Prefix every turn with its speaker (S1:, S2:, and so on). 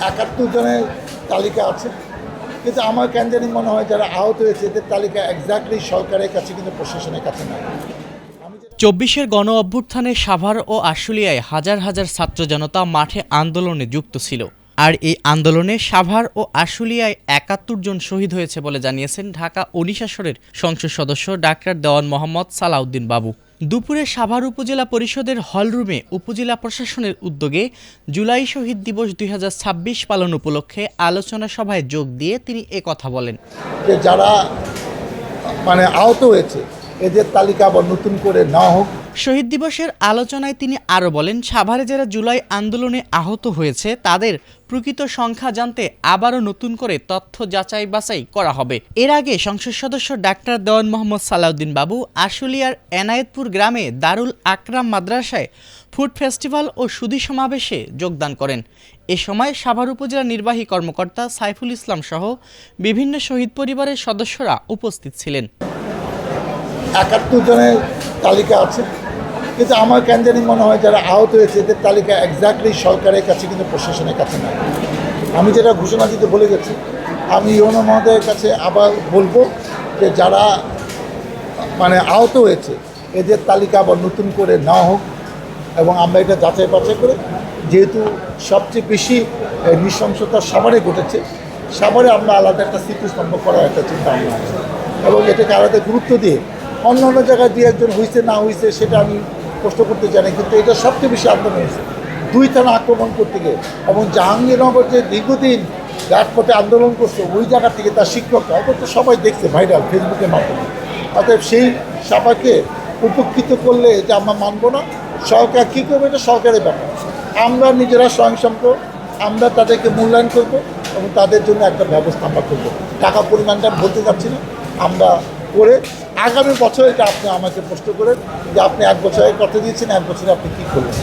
S1: 71 জনের তালিকা আছে, কিন্তু আমার কেন জানি মনে হয় যারা আহত হয়েছে এদের তালিকা এক্স্যাক্টলি সরকারের কাছে কিন্তু প্রশাসনের কাছে নাই।
S2: ২৪-এর গণ অভ্যুত্থানে সাভার ও আশুলিয়ায় হাজার হাজার ছাত্র জনতা মাঠে আন্দোলনে যুক্ত ছিল। আর এই আন্দোলনে সাভার ও আশুলিয়ায় ৭১ জন শহীদ হয়েছে বলে জানিয়েছেন ঢাকা ১৯ আসনের সংসদ সদস্য ডাক্তার দেওয়ান মোহাম্মদ সালাউদ্দিন বাবু। দুপুরে সাভার উপজেলা পরিষদের হলরুমে উপজেলা প্রশাসনের উদ্যোগে জুলাই শহীদ দিবস ২০২৬ পালন উপলক্ষে আলোচনা সভায় যোগ দিয়ে তিনি কথা বলেন।
S1: যারা আহত হয়েছে এদের তালিকা আবার নতুন করে নেওয়া হোক।
S2: শহীদ দিবসের আলোচনায় তিনি আরও বলেন, সাভারে যারা জুলাই আন্দোলনে আহত হয়েছে তাদের প্রকৃত সংখ্যা জানতে আবারও নতুন করে তথ্য যাচাই বাছাই করা হবে। এর আগে সংসদ সদস্য ডাক্তার দেওয়ান মোহাম্মদ সালাউদ্দিন বাবু আশুলিয়ার এনায়েতপুর গ্রামে দারুল আকরাম মাদ্রাসায় ফুড ফেস্টিভ্যাল ও সুধী সমাবেশে যোগদান করেন। এ সময় সাভার উপজেলা নির্বাহী কর্মকর্তা সাইফুল ইসলাম সহ বিভিন্ন শহীদ পরিবারের সদস্যরা উপস্থিত ছিলেন।
S1: 71 জনের তালিকা আছে, কিন্তু আমার কেন জানি মনে হয় যারা আহত হয়েছে এদের তালিকা এক্স্যাক্টলি সরকারের কাছে কিন্তু প্রশাসনের কাছে নাই। আমি যেটা ঘোষণা দিতে বলে গেছি, আমি ইউনো মহোদয়ের কাছে আবার বলবো যে যারা আহত হয়েছে এদের তালিকা আবার নতুন করে নেওয়া হোক এবং আমরা এটা যাচাই বাছাই করে, যেহেতু সবচেয়ে বেশি নৃশংসতা সাভারে ঘটেছে, সাভারে আমরা আলাদা একটা স্মৃতিস্তম্ভ করার একটা চিন্তা ভাবনা আছে এবং এটাকে আলাদা গুরুত্ব দিয়ে অন্য অন্য জায়গায় দিয়ে একজন হয়েছে না হয়েছে সেটা আমি প্রশ্ন করতে জানি, কিন্তু এটা সবচেয়ে বেশি আন্দোলন হয়েছে 2 থানা আক্রমণ করতে গিয়ে। এবং জাহাঙ্গীরনগর যে দীর্ঘদিন রাজপথে আন্দোলন করছে ওই জায়গা থেকে তার শিক্ষকরা তো সবাই দেখছে ভাইরাল ফেসবুকের মাধ্যমে। অতএব সেই সবাইকে উপকৃত করলে এটা আমরা মানব না। সরকার কী করবে এটা সরকারের ব্যাপার, আমরা নিজেরা স্বয়ংসম্পূর্ণ, আমরা তাদেরকে মূল্যায়ন করব এবং তাদের জন্য একটা ব্যবস্থা আমরা করবো। টাকা পরিমাণটা বলতে চাচ্ছি না, আমরা করে আগামী বছর এটা আপনি আমাকে প্রশ্ন করেন যে আপনি 1 বছরের কথা দিয়েছেন, 1 বছরে আপনি কী করবেন।